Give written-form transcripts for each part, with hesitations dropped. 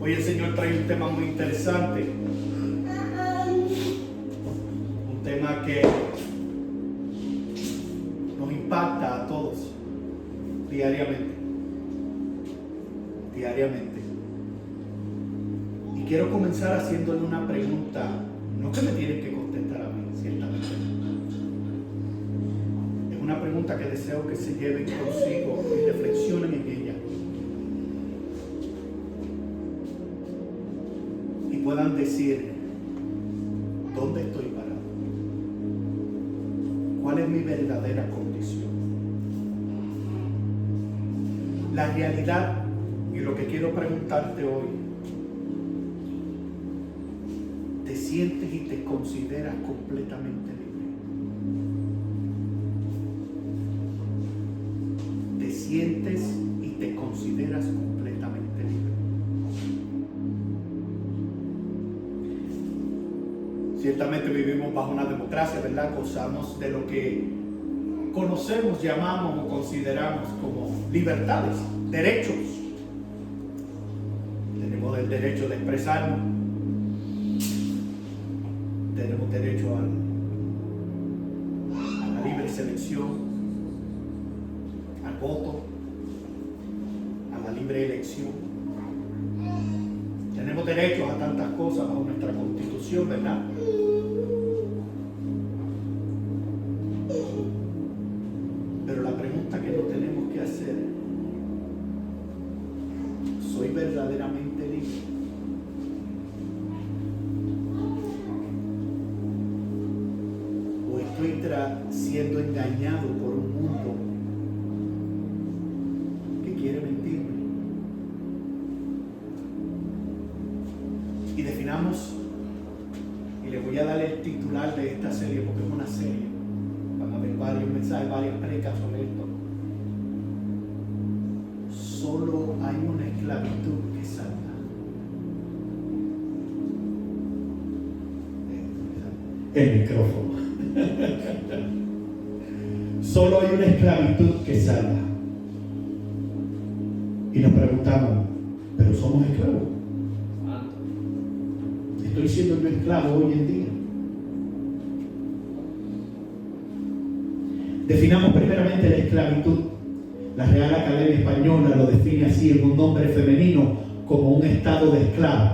Hoy el Señor trae un tema muy interesante, un tema que nos impacta a todos diariamente. Y quiero comenzar haciéndole una pregunta, no que me tienen que contestar a mí, ciertamente. Es una pregunta que deseo que se lleven consigo y reflexionen en ella. Y puedan decir, ¿dónde estoy parado? ¿Cuál es mi verdadera condición? La realidad y lo que quiero preguntarte hoy, ¿te sientes y te consideras completamente libre? ¿Te sientes y te consideras completamente libre? Ciertamente vivimos bajo una democracia, ¿verdad? Gozamos de lo que conocemos, llamamos o consideramos como libertades, derechos. Tenemos el derecho de expresarnos, tenemos derecho a la libre selección, al voto, a la libre elección. Tenemos derecho a tantas cosas bajo nuestra Constitución, ¿verdad? Pero la pregunta que nos tenemos que hacer, ¿soy verdaderamente libre? ¿O estoy siendo engañado por un mundo que quiere mentirme? Y definamos, y les voy a dar el titular de esta serie porque es una serie. Van a ver varios mensajes, varias predicas sobre esto. Solo hay una esclavitud que salva. El micrófono. Solo hay una esclavitud que salva. Y nos preguntamos, ¿pero somos esclavos? ¿Estoy siendo yo esclavo hoy en día? Definamos primeramente la esclavitud. La Real Academia Española lo define así, en un nombre femenino, como un estado de esclavo.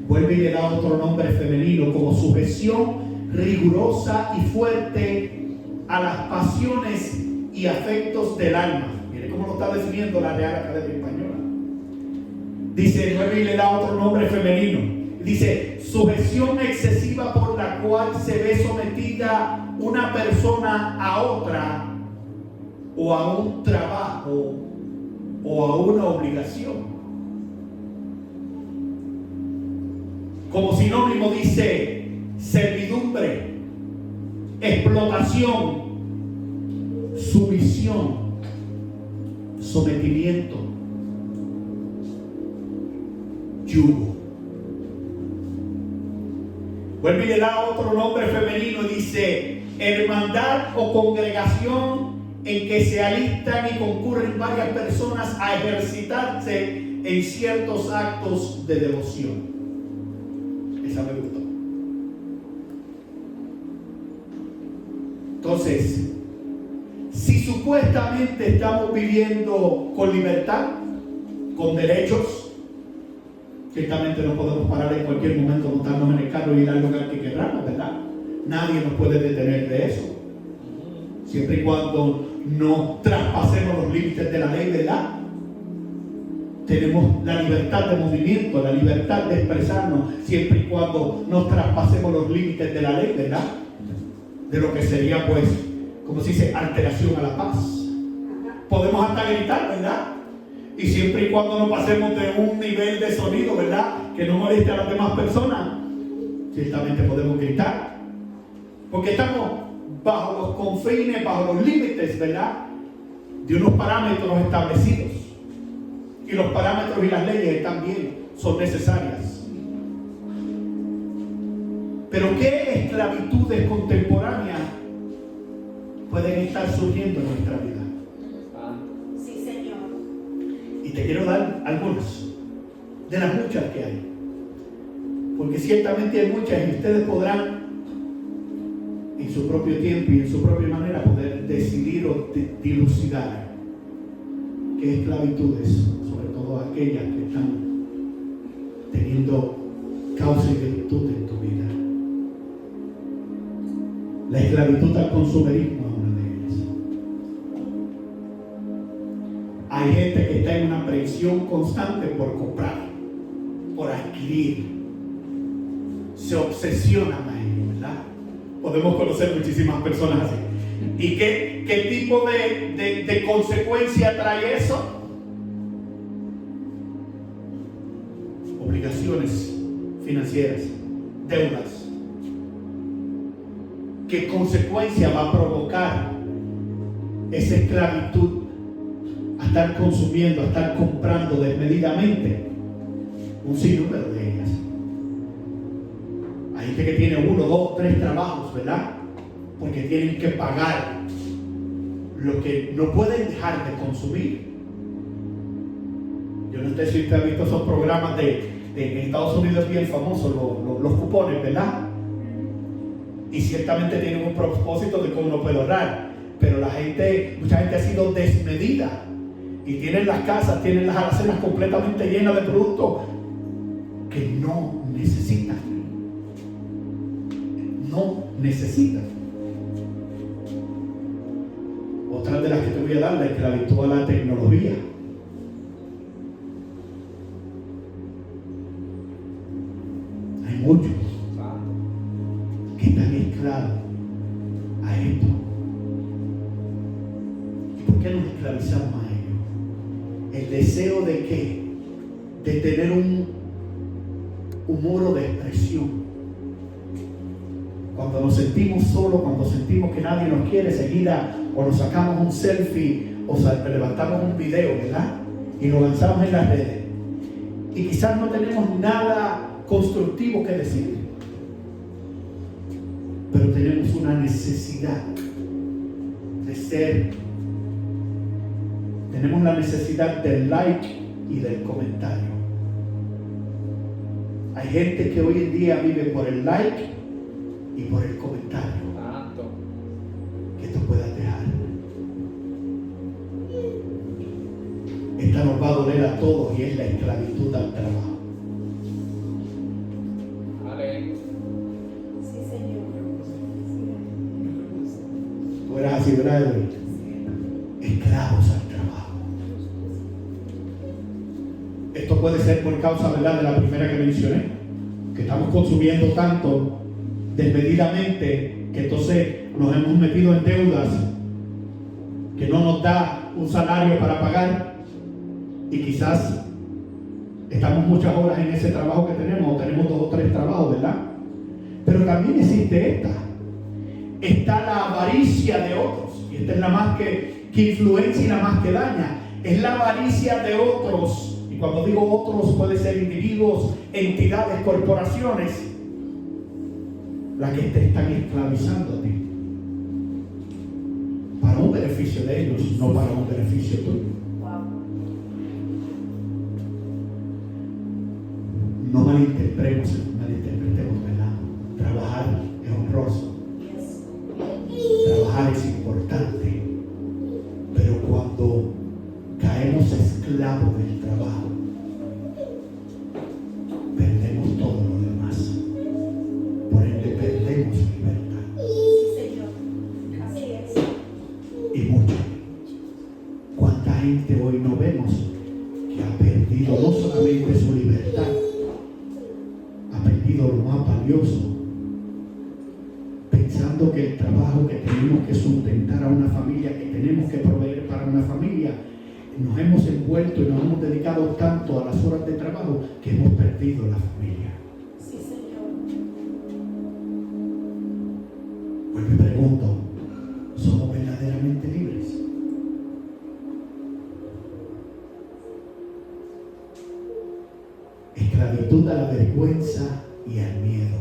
Vuelve y le da otro nombre femenino, como sujeción rigurosa y fuerte a las pasiones y afectos del alma. Mire cómo lo está definiendo la Real Academia Española. Dice, vuelve y le da otro nombre femenino. Dice, sujeción excesiva por la cual se ve sometida una persona a otra, o a un trabajo, o a una obligación. Como sinónimo dice servidumbre, explotación, sumisión, sometimiento, yugo. Vuelve y le da otro nombre femenino y dice hermandad o congregación en que se alistan y concurren varias personas a ejercitarse en ciertos actos de devoción. Esa me gustó. Entonces, si supuestamente estamos viviendo con libertad, con derechos, ciertamente no podemos parar en cualquier momento, montarnos en el carro y ir al lugar que queramos, ¿verdad? Nadie nos puede detener de eso. Siempre y cuando no traspasemos los límites de la ley, ¿verdad? Tenemos la libertad de movimiento, la libertad de expresarnos, siempre y cuando no traspasemos los límites de la ley, ¿verdad? De lo que sería, pues, como se dice, alteración a la paz. Podemos hasta gritar, ¿verdad? Y siempre y cuando no pasemos de un nivel de sonido, ¿verdad?, que no moleste a las demás personas, ciertamente podemos gritar. Porque estamos bajo los confines, bajo los límites, ¿verdad?, de unos parámetros establecidos. Y los parámetros y las leyes también son necesarias. Pero ¿qué esclavitudes contemporáneas pueden estar surgiendo en nuestra vida? Sí, Señor. Y te quiero dar algunas. de las muchas que hay. Porque ciertamente hay muchas y ustedes podrán en su propio tiempo y en su propia manera poder decidir o dilucidar qué esclavitudes, sobre todo aquellas que están teniendo causa y virtud en tu vida. La esclavitud al consumerismo es una de ellas. Hay gente que está en una presión constante por comprar, por adquirir. Se obsesionan a ello, ¿verdad? Podemos conocer muchísimas personas así. ¿Y qué tipo de consecuencia trae eso? Obligaciones financieras, deudas. ¿Qué consecuencia va a provocar esa esclavitud a estar consumiendo, a estar comprando desmedidamente? Un sinnúmero de ellas. Hay gente que tiene 1, 2, 3 trabajos, ¿verdad? Porque tienen que pagar lo que no pueden dejar de consumir. Yo no sé si usted ha visto esos programas en Estados Unidos bien famosos, los cupones, ¿verdad? Y ciertamente tienen un propósito de cómo uno puede ahorrar, pero mucha gente ha sido desmedida y tienen las casas, tienen las alacenas completamente llenas de productos que no necesitan. No necesitan. Otra de las que te voy a dar, la esclavitud a la tecnología. Hay muchos que están esclavos a esto. ¿Y por qué nos esclavizamos a ello? El deseo de ¿qué? De tener un muro de expresión. Cuando nos sentimos solos, cuando sentimos que nadie nos quiere, seguida o nos sacamos un selfie o levantamos un video, ¿verdad? Y lo lanzamos en las redes. Y quizás no tenemos nada constructivo que decir, pero tenemos una necesidad de ser. Tenemos la necesidad del like y del comentario. Hay gente que hoy en día vive por el like y por el comentario. Que tú puedas dejar. Esta nos va a doler a todos y es la esclavitud al trabajo. Sí, Señor. Tú eras así, ¿verdad, Edwin? Esclavos al trabajo. Esto puede ser por causa, ¿verdad?, de la primera que mencioné, que estamos consumiendo tanto desmedidamente que entonces nos hemos metido en deudas que no nos da un salario para pagar y quizás estamos muchas horas en ese trabajo que tenemos o tenemos 2 o 3 trabajos, ¿verdad? Pero también existe está la avaricia de otros, y esta es la más que influencia y la más que daña. Es la avaricia de otros, y cuando digo otros puede ser individuos, entidades, corporaciones, la que te están esclavizando a ti para un beneficio de ellos, no para un beneficio tuyo. No malinterpretemos, ¿verdad? Trabajar es honroso, trabajar es importante, pero cuando caemos esclavos del trabajo, perdemos todo lo demás. Por ende, perdemos libertad. Sí, Señor. Así es. Y mucho. ¿Cuánta gente hoy no vemos que ha perdido no solamente su libertad, ha perdido lo más valioso, pensando que el trabajo que tenemos que sustentar a una familia, que tenemos que proveer para una familia, nos hemos envuelto y nos hemos dedicado tanto a las horas de trabajo que hemos perdido la familia? Sí, Señor. Pues me pregunto, ¿somos verdaderamente libres? Esclavitud a la vergüenza y al miedo.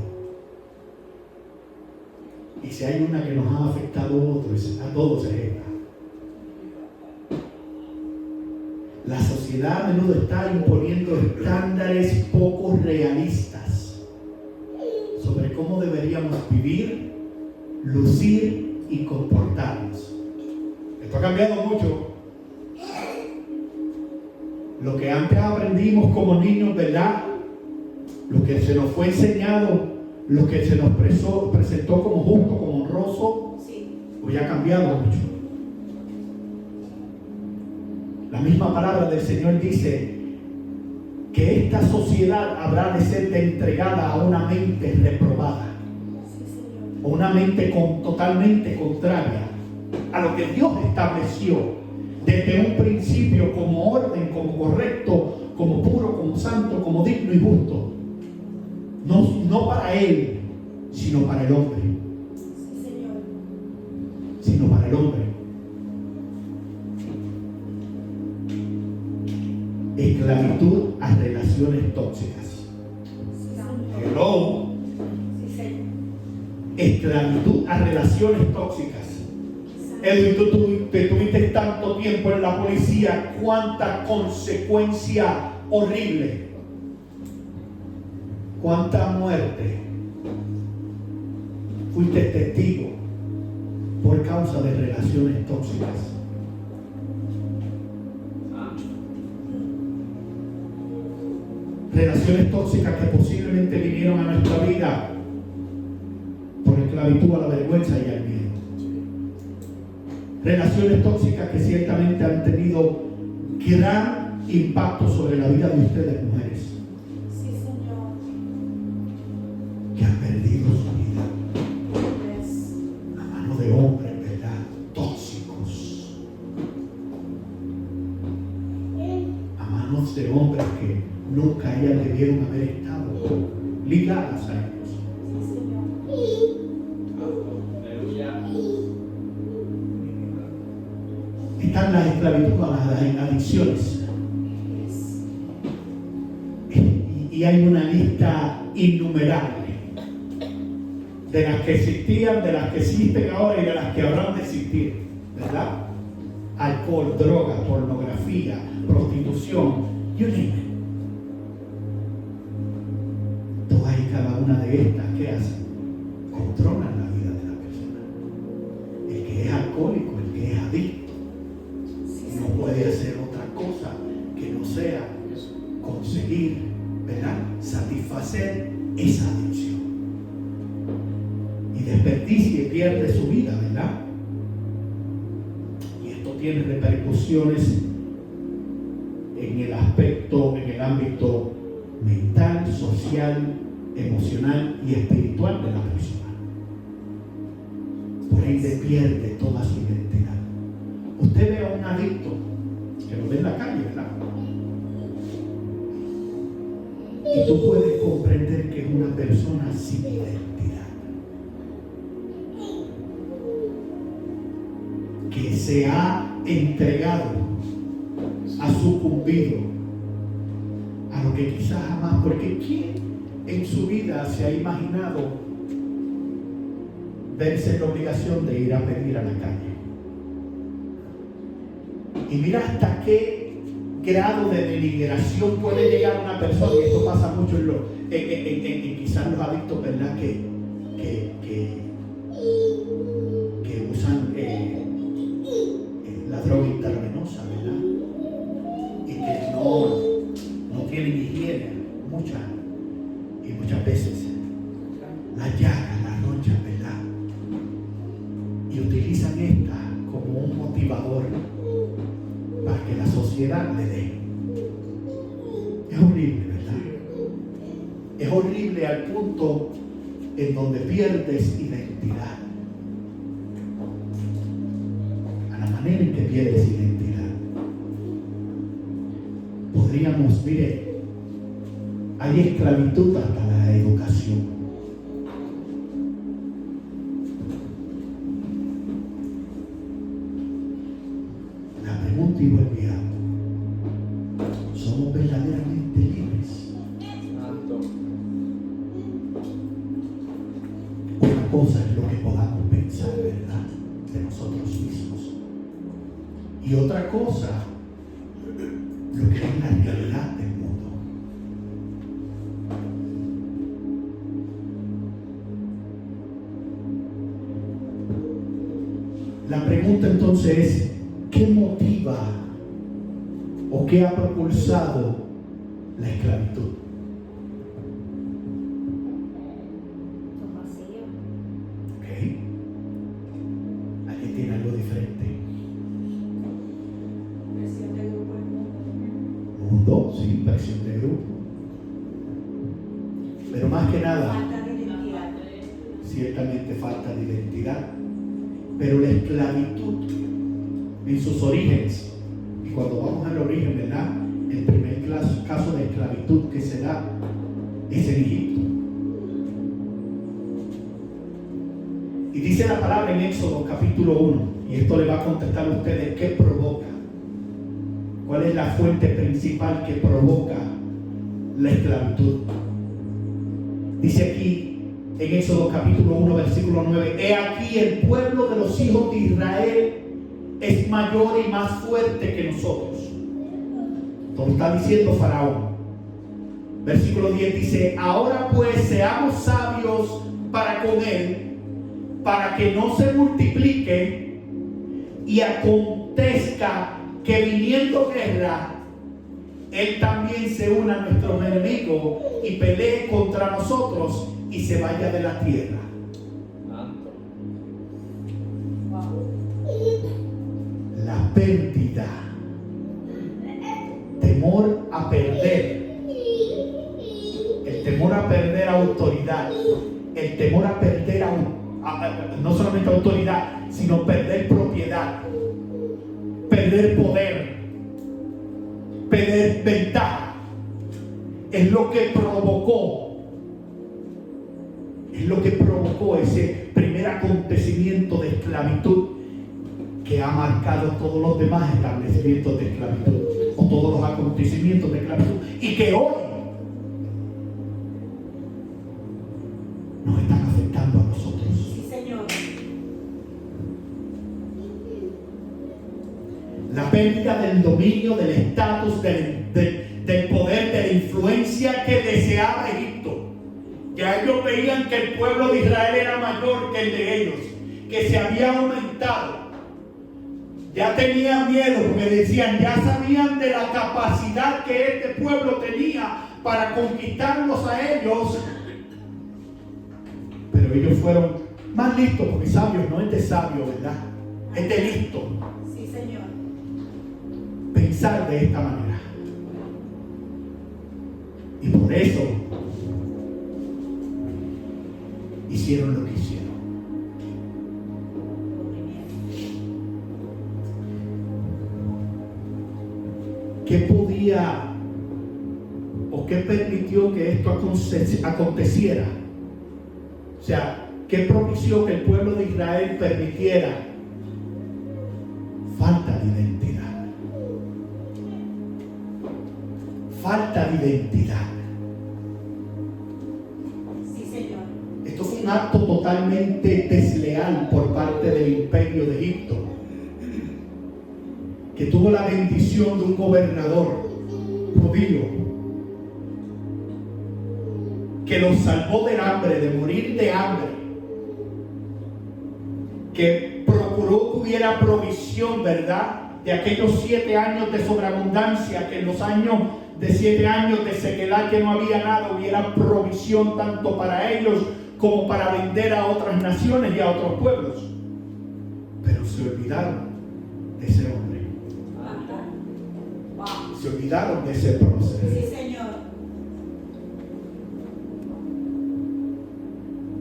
Y si hay una que nos ha afectado a todos es esta. La sociedad a menudo está imponiendo estándares poco realistas sobre cómo deberíamos vivir, lucir y comportarnos. Esto ha cambiado mucho. Lo que antes aprendimos como niños, ¿verdad? Lo que se nos fue enseñado, lo que se nos presentó como justo, como honroso, hoy ha cambiado mucho. La misma palabra del Señor dice que esta sociedad habrá de ser entregada a una mente reprobada, o una mente totalmente contraria a lo que Dios estableció desde un principio como orden, como correcto, como puro, como santo, como digno y justo. No para Él, sino para el hombre. Sino para el hombre. Esclavitud a relaciones tóxicas. Hello. Esclavitud a relaciones tóxicas. Edwin, tú tuviste tanto tiempo en la policía, cuánta consecuencia horrible, cuánta muerte fuiste testigo por causa de relaciones tóxicas. Relaciones tóxicas que posiblemente vinieron a nuestra vida por esclavitud a la vergüenza y al miedo. Relaciones tóxicas que ciertamente han tenido gran impacto sobre la vida de ustedes, mujeres. Sí, Señor. Que han perdido su vida a mano de hombres, ¿verdad? Tóxicos. A manos de hombres que nunca ellas debieron haber estado ligadas a ellos. Sí, Señor. Están las esclavitudes a las adicciones. Y hay una lista innumerable de las que existían, de las que existen ahora y de las que habrán de existir, ¿verdad? Alcohol, droga, pornografía, prostitución, you name it. Todas y cada una de estas, ¿qué hacen? Controlan la vida de la persona. El que es alcohólico, el que es adicto, no puede hacer otra cosa que no sea conseguir, ¿verdad?, satisfacer esa adicción. Y desperdicia y pierde su vida, ¿verdad? Y esto tiene repercusiones en el aspecto, en el ámbito mental, social, emocional y espiritual de la persona. Por ende pierde toda su identidad. Usted ve a un adicto que lo ve en la calle, ¿verdad? Y tú puedes comprender que es una persona sin identidad, que se ha entregado, ha sucumbido a lo que quizás jamás, porque ¿quién en su vida se ha imaginado verse en la obligación de ir a pedir a la calle? Y mira hasta qué grado de deliberación puede llegar una persona, y esto pasa mucho en quizás los adictos, ¿verdad?, que usan la droga intravenosa, ¿verdad? Y que no tienen higiene, muchas veces las llagas, las ronchas, ¿verdad? Y utilizan esta como un motivador para que la sociedad le dé. Es horrible, ¿verdad? Es horrible al punto en donde pierdes identidad. A la manera en que pierdes identidad. Podríamos, mire, hay esclavitud hasta la educación. Y vuelve a, somos verdaderamente libres. Una cosa es lo que podamos pensar, ¿verdad?, de nosotros mismos, y otra cosa La pregunta entonces es, ¿qué motiva o qué ha propulsado la esclavitud? Ok. ¿Alguien tiene algo diferente? Presión de grupo del mundo. Mundo, sí, presión de grupo. Pero más que nada, Falta de identidad. ciertamente falta de identidad. Pero la esclavitud en sus orígenes, y cuando vamos al origen, ¿verdad? El primer caso de esclavitud que se da es en Egipto. Y dice la palabra en Éxodo capítulo 1, y esto le va a contestar a ustedes qué provoca, cuál es la fuente principal que provoca la esclavitud. Dice aquí en Éxodo capítulo 1 versículo 9: he aquí el pueblo de los hijos de Israel es mayor y más fuerte que nosotros. Esto lo está diciendo Faraón. Versículo 10 dice: ahora pues seamos sabios para con él, para que no se multiplique, y acontezca que viniendo guerra, él también se una a nuestros enemigos y pelee contra nosotros y se vaya de la tierra. La pérdida, temor a perder, el temor a perder autoridad, el temor a perder no solamente autoridad, sino perder propiedad, perder poder, perder ventaja, es lo que provocó ese primer acontecimiento de esclavitud que ha marcado todos los demás establecimientos de esclavitud, o todos los acontecimientos de esclavitud, y que hoy nos están afectando a nosotros. Sí, Señor. La pérdida del dominio, del estatus, del poder, de la influencia que deseaba Egipto. Ya ellos veían que el pueblo de Israel era mayor que el de ellos, que se había aumentado. Ya tenían miedo porque decían, ya sabían de la capacidad que este pueblo tenía para conquistarlos a ellos. Pero ellos fueron más listos, porque sabios no es de sabio, ¿verdad? Es de listo. Sí, Señor. Pensar de esta manera. Y por eso hicieron lo que hicieron. ¿Qué podía o qué permitió que esto aconteciera? O sea, ¿qué propició que el pueblo de Israel permitiera? Falta de identidad. Falta de identidad. Sí, Señor. Esto fue un acto totalmente desleal por parte del imperio de Egipto, que tuvo la bendición de un gobernador judío que los salvó del hambre, de morir de hambre, que procuró que hubiera provisión, ¿verdad?, de aquellos 7 años de sobreabundancia, que en los años de 7 años de sequedad, que no había nada, hubiera provisión tanto para ellos como para vender a otras naciones y a otros pueblos. Pero se olvidaron de ese hombre. Wow. Se olvidaron de ese proceso. Sí, Señor.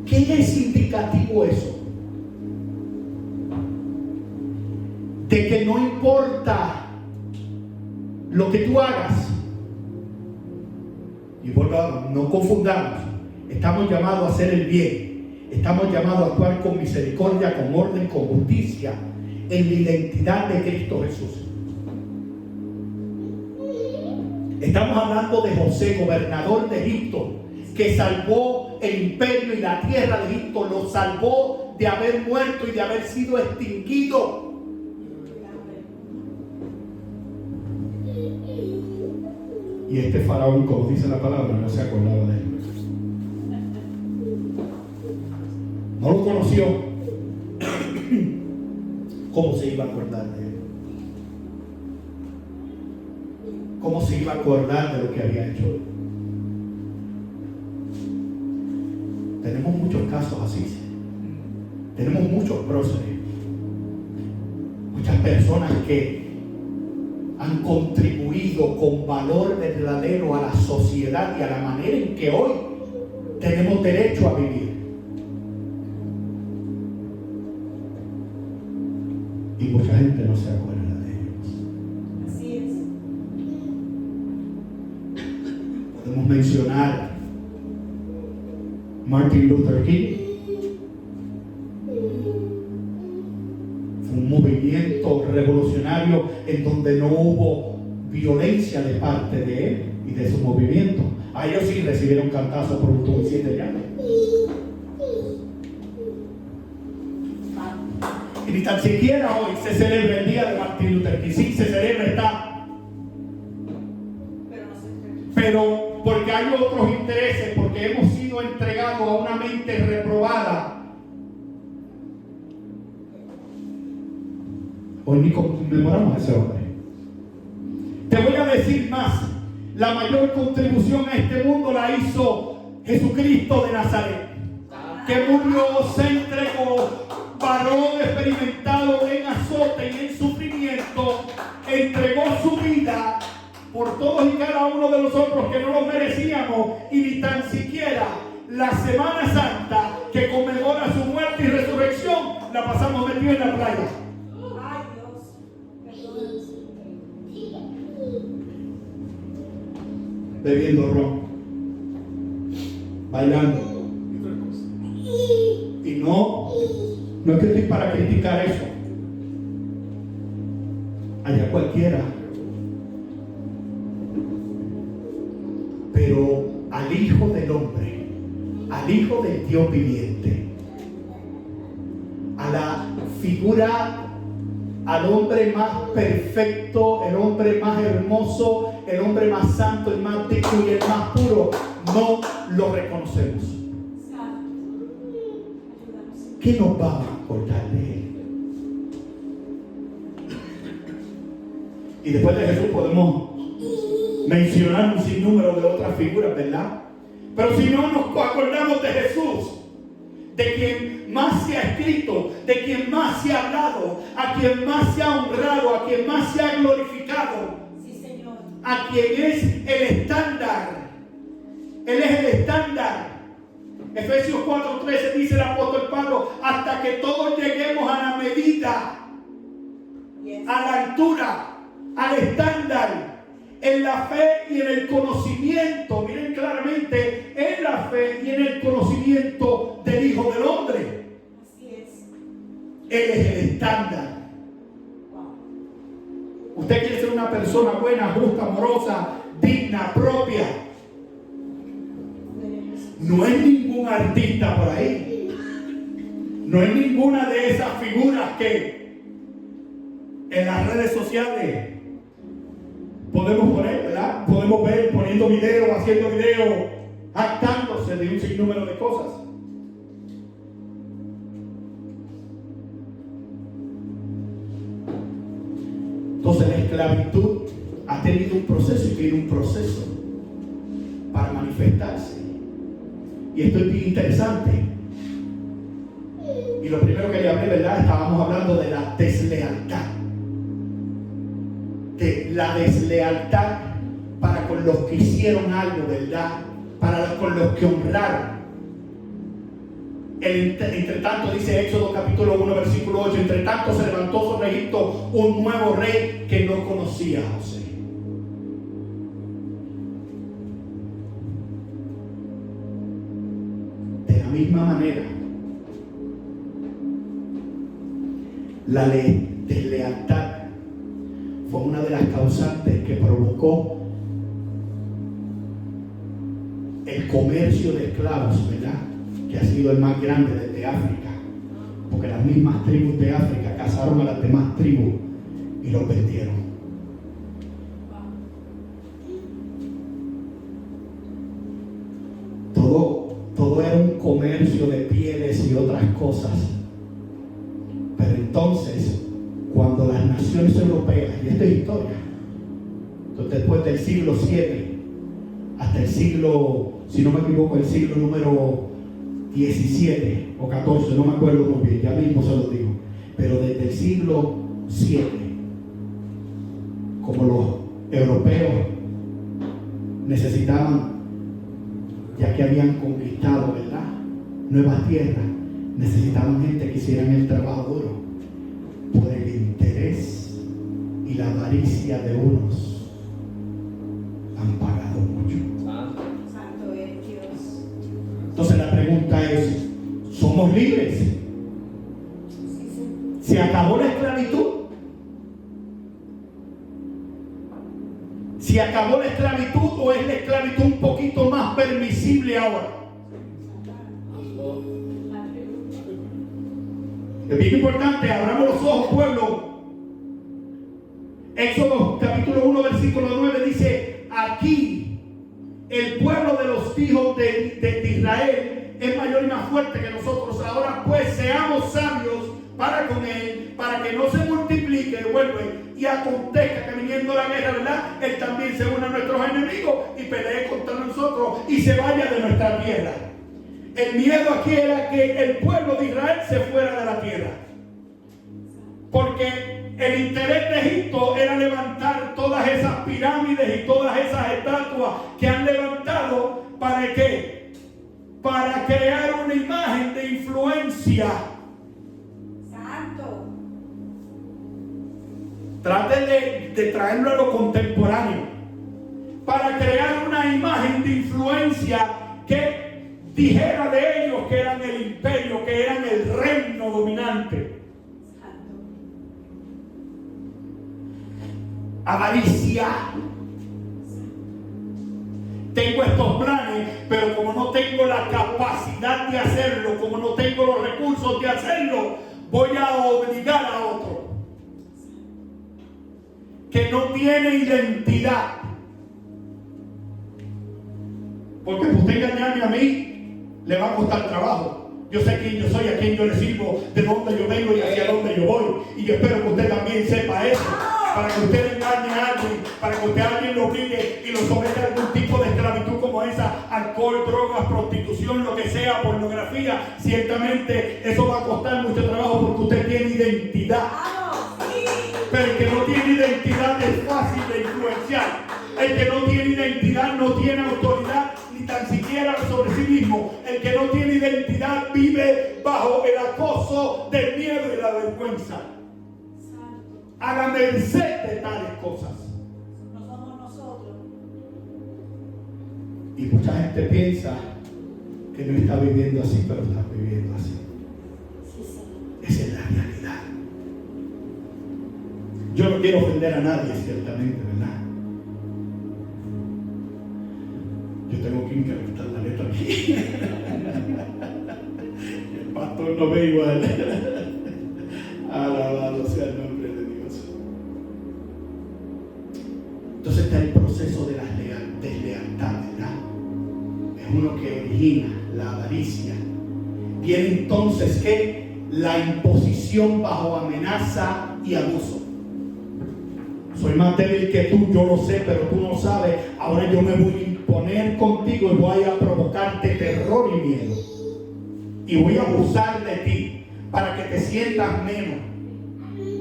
¿Qué es indicativo eso? De que no importa lo que tú hagas, y volvamos, no confundamos, estamos llamados a hacer el bien, estamos llamados a actuar con misericordia, con orden, con justicia, en la identidad de Cristo Jesús. Estamos hablando de José, gobernador de Egipto, que salvó el imperio y la tierra de Egipto, lo salvó de haber muerto y de haber sido extinguido. Y este faraón, como dice la palabra, no se acordaba de él. No lo conoció. ¿cómo se iba a acordar de él? ¿Cómo se iba a acordar de lo que había hecho? Tenemos muchos casos así. Tenemos muchos próceres. Muchas personas que han contribuido con valor verdadero a la sociedad y a la manera en que hoy tenemos derecho a vivir. Y mucha gente no se acuerda de ellos. Así es. Podemos mencionar Martin Luther King. Fue un movimiento revolucionario en donde no hubo violencia de parte de él y de su movimiento. A ellos sí recibieron cantazos por un tubo 7 llaves. Y ni tan siquiera hoy se celebra el día de Martin Luther King. Sí, se celebra, está. Pero no se Pero porque hay otros intereses, porque hemos sido entregados a una mente reprobada. Hoy ni conmemoramos a ese hombre. Te voy a decir más. La mayor contribución a este mundo la hizo Jesucristo de Nazaret, que murió, se entregó, varón experimentado en azote y en sufrimiento, entregó su vida por todos y cada uno de nosotros que no lo merecíamos, y ni tan siquiera la Semana Santa, que conmemora su muerte y resurrección, la pasamos metidos en la playa. Ay, Dios. Perdónanos. Bebiendo ron, bailando. Y no es que estoy para criticar eso. Allá cualquiera. Pero al Hijo del Hombre, al Hijo del Dios viviente, a la figura, al hombre más perfecto, el hombre más hermoso, el hombre más santo, el más digno y el más puro, no lo reconocemos. ¿Qué nos va a acordar de él? Y después de Jesús podemos mencionar un sinnúmero de otras figuras, ¿verdad? Pero si no nos acordamos de Jesús, de quien más se ha escrito, de quien más se ha hablado, a quien más se ha honrado, a quien más se ha glorificado, Sí, Señor. a quien es el estándar. Él es el estándar. Efesios 4:13 dice el apóstol Pablo: hasta que todos lleguemos a la medida, Yes. a la altura, al estándar, en la fe y en el conocimiento. Miren claramente, en la fe y en el conocimiento del Hijo del Hombre. Así es. Él es el estándar. Wow. Usted quiere ser una persona buena, justa, amorosa, digna, propia. No es ningún artista por ahí. No es ninguna de esas figuras que en las redes sociales podemos poner, ¿verdad? Podemos ver poniendo videos, haciendo videos, jactándose de un sinnúmero de cosas. Entonces la esclavitud ha tenido un proceso y tiene un proceso para manifestarse. Y esto es bien interesante. Y lo primero que le hablé, ¿verdad? Estábamos hablando de la deslealtad. De la deslealtad para con los que hicieron algo, ¿verdad? Para con los que honraron. Entre tanto, dice Éxodo capítulo 1, versículo 8, entre tanto se levantó sobre Egipto un nuevo rey que no conocía a José. De la misma manera, la deslealtad fue una de las causantes que provocó el comercio de esclavos, ¿verdad? Que ha sido el más grande desde África, porque las mismas tribus de África cazaron a las demás tribus y los vendieron. Todo era un comercio de pieles y otras cosas. Pero entonces cuando las naciones europeas, y esto es historia, entonces después del siglo VII hasta el siglo, si no me equivoco, el siglo número 17 o 14, no me acuerdo muy bien, ya mismo se lo digo, pero desde el siglo 7, como los europeos necesitaban, ya que habían conquistado, ¿verdad?, nuevas tierras, necesitaban gente que hicieran el trabajo duro. Por el interés y la avaricia de unos han pagado mucho. Santo es Dios. Entonces la pregunta es, ¿somos libres? ¿Se acabó la esclavitud? ¿Se acabó la esclavitud o es la esclavitud un poquito más permisible ahora? Es bien importante, abramos los ojos, pueblo. Éxodo capítulo 1 versículo 9 dice: aquí el pueblo de los hijos de Israel es mayor y más fuerte que nosotros. Ahora pues seamos sabios para con él, para que no se multiplique, vuelve, y acontezca que viniendo la guerra, ¿verdad?, él también se une a nuestros enemigos y pelee contra nosotros y se vaya de nuestra tierra. El miedo aquí era que el pueblo de Israel se fuera de la tierra, porque el interés de Egipto era levantar todas esas pirámides y todas esas estatuas que han levantado. ¿Para qué? Para crear una imagen de influencia. Santo. Traten de traerlo a lo contemporáneo, para crear una imagen de influencia que dijera de ellos que eran el imperio, que eran el reino dominante. Santo. Avaricia. Tengo estos planes, pero como no tengo la capacidad de hacerlo, como no tengo los recursos de hacerlo, voy a obligar a otro que no tiene identidad. Porque usted engañarme a mí le va a costar trabajo. Yo sé quién yo soy, a quién yo le sirvo, de dónde yo vengo y hacia dónde yo voy. Y yo espero que usted también sepa eso, para que usted engañe a alguien, para que usted a alguien lo obligue y lo someta a algún tipo de esclavitud como esa: alcohol, drogas, prostitución, lo que sea, pornografía. Ciertamente eso va a costar mucho trabajo, porque usted tiene identidad. Pero el que no tiene identidad es fácil de influenciar. El que no tiene identidad no tiene autoridad ni tan siquiera sobre sí mismo. El que no tiene identidad vive bajo el acoso del miedo y la vergüenza. Haga merced de tales cosas. No somos nosotros. Y mucha gente piensa que no está viviendo así, pero está viviendo así. Esa es la realidad. Yo no quiero ofender a nadie, ciertamente, ¿verdad? Yo tengo que incrementar la letra aquí. El pastor no ve igual. Alabado sea el nombre de Dios. Entonces está el proceso de la deslealtad, ¿verdad? Es uno que origina la avaricia. Viene entonces que la imposición bajo amenaza y abuso. Soy más débil que tú, yo lo sé, pero tú no sabes. Ahora yo me voy a imponer contigo y voy a provocarte terror y miedo. Y voy a abusar de ti para que te sientas menos,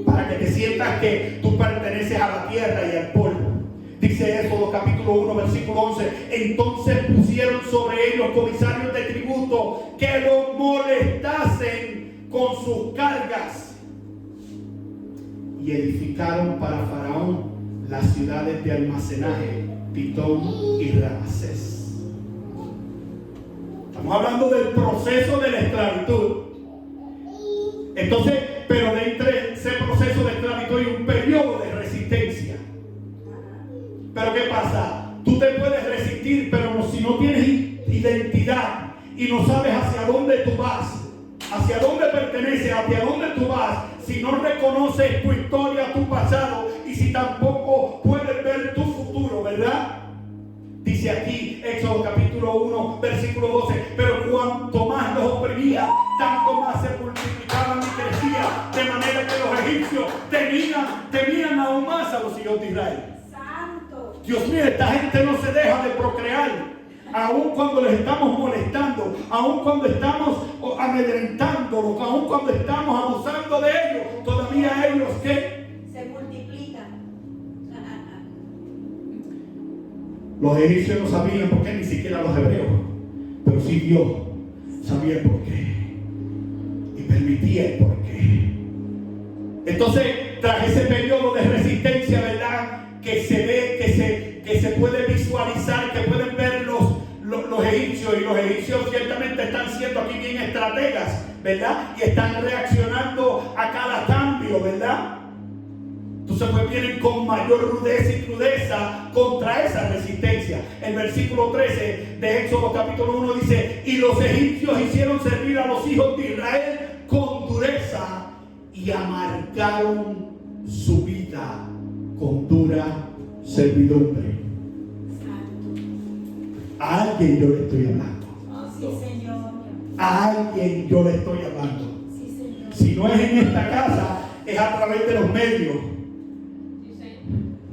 para que te sientas que tú perteneces a la tierra y al polvo. Dice Éxodo capítulo 1 versículo 11: entonces pusieron sobre ellos comisarios de tributo que los molestasen con sus cargas, y edificaron para Faraón las ciudades de almacenaje, Pitón y Ramsés. Estamos hablando del proceso de la esclavitud. Entonces, pero dentro de ese proceso de esclavitud hay un periodo de resistencia. Pero ¿qué pasa? Tú te puedes resistir, pero si no tienes identidad y no sabes hacia dónde tú vas, hacia dónde perteneces, hacia dónde tú vas, si no reconoces tu historia, tu pasado, y si tampoco puedes ver tu futuro, ¿verdad? Dice aquí Éxodo capítulo 1 versículo 12: pero cuanto más los oprimía, tanto más se multiplicaban y crecían, de manera que los egipcios tenían Dios mío, esta gente no se deja de procrear. Aun cuando les estamos molestando, aun cuando estamos amedrentándolos, aun cuando estamos abusando de ellos, todavía ellos ¿qué? Se multiplican. Los egipcios no sabían por qué, ni siquiera los hebreos, pero sí Dios sabía el por qué y permitía el por qué. Entonces, tras ese periodo de resistencia, ¿verdad? Que se ve, que se puede visualizar, que pueden ver los egipcios, y los egipcios ciertamente están siendo aquí bien estrategas, ¿verdad? Y están reaccionando a cada cambio, ¿verdad? Entonces pues vienen con mayor rudeza y crudeza contra esa resistencia. El versículo 13 de Éxodo capítulo 1 dice: y los egipcios hicieron servir a los hijos de Israel con dureza y amargaron su vida con dura servidumbre. A alguien yo le estoy hablando. Sí, Señor. A alguien yo le estoy hablando. Sí, Señor. Si no es en esta casa, es a través de los medios.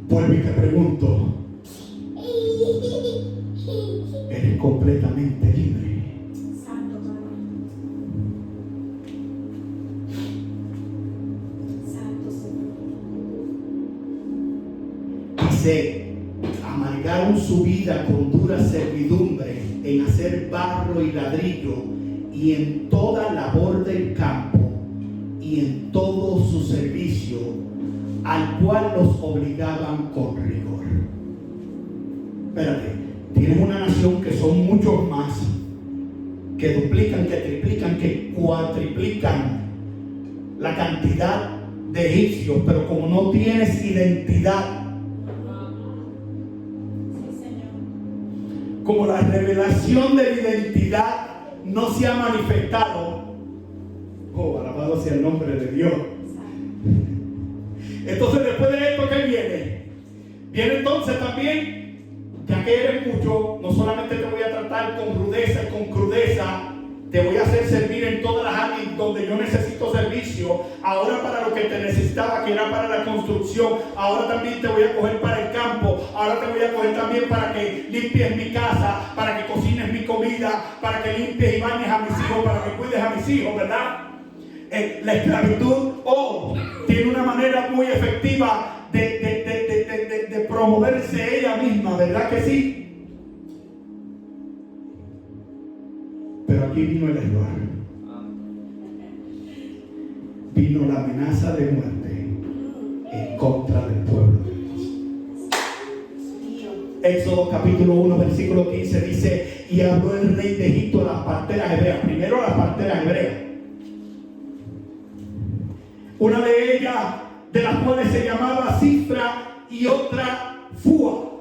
Vuelvo y te pregunto: ¿eres completamente libre? Santo Padre. Santo Señor. Dice: amargaron su vida con dura servidumbre en hacer barro y ladrillo, y en toda labor del campo, y en todo su servicio, al cual los obligaban con rigor. Espérate, tienes una nación que son muchos más, que duplican, que triplican, que cuatriplican la cantidad de egipcios, pero como no tienes identidad, como la revelación de la identidad no se ha manifestado, oh, alabado sea el nombre de Dios. Entonces después de esto, ¿qué viene? Viene entonces también, ya que eres mucho, no solamente te voy a tratar con rudeza y con crudeza, te voy a hacer servir en todas las áreas donde yo necesito servicio. Ahora para lo que te necesitaba, que era para la construcción, ahora también te voy a coger para el campo, ahora te voy a coger también para que limpies mi casa, para que cocines mi comida, para que limpies y bañes a mis hijos, para que cuides a mis hijos, ¿verdad? La esclavitud tiene una manera muy efectiva de promoverse ella misma, ¿verdad que sí? Pero aquí vino el error. Vino la amenaza de muerte en contra del pueblo de Dios. Éxodo capítulo 1 versículo 15 dice: y habló el rey de Egipto a las parteras hebreas. Primero a las parteras hebreas. Una de ellas, de las cuales se llamaba Cifra y otra Fua.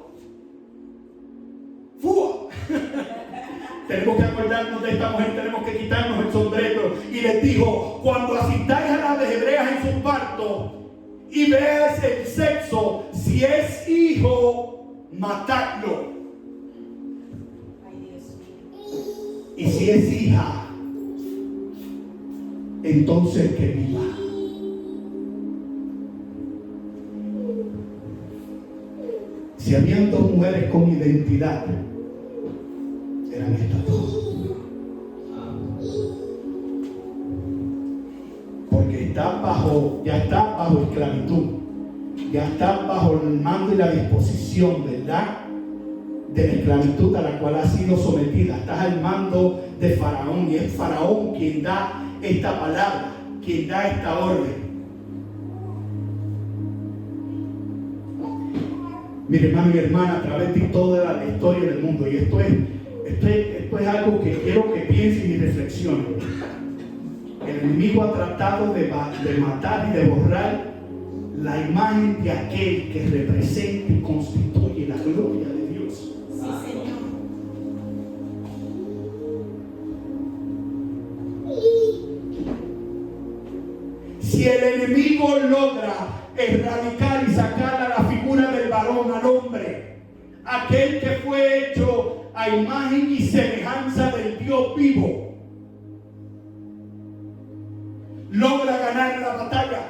Tenemos que acordarnos de esta mujer, tenemos que quitarnos el sombrero. Y les dijo: cuando asistáis a las hebreas en su parto y veáis el sexo, si es hijo, matadlo. Ay, Dios. Y si es hija, entonces que viva. Si habían dos mujeres con identidad, eran estas dos. Porque ya está bajo esclavitud, ya está bajo el mando y la disposición, ¿verdad?, de la esclavitud a la cual ha sido sometida. Estás al mando de Faraón, y es Faraón quien da esta palabra, quien da esta orden. Mi hermano y hermana, a través de toda la historia del mundo, y esto es algo que quiero que piensen y reflexionen. El enemigo ha tratado de matar y de borrar la imagen de aquel que representa y constituye la gloria de Dios. Sí, Señor. Si el enemigo logra erradicar y sacar a la figura del varón, al hombre, aquel que fue hecho a imagen y semejanza del Dios vivo, logra ganar la batalla.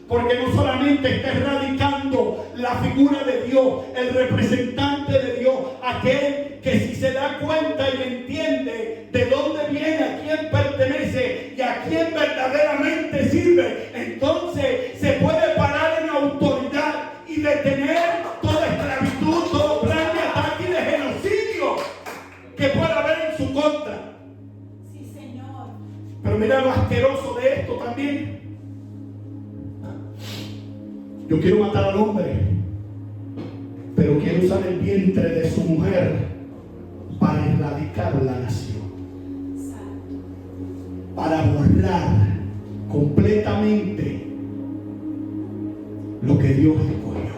Porque no solamente está erradicando la figura de Dios, el representante de Dios, aquel que si se da cuenta y entiende de dónde viene, a quién pertenece y a quién verdaderamente sirve, entonces se puede parar en autoridad y detener toda esclavitud, todo plan de ataque y de genocidio que pueda haber en su contra. Sí, Señor. Pero mira lo asqueroso de esto también. Yo quiero matar al hombre, pero quiero usar el vientre de su mujer para erradicar la nación, para borrar completamente lo que Dios escogió.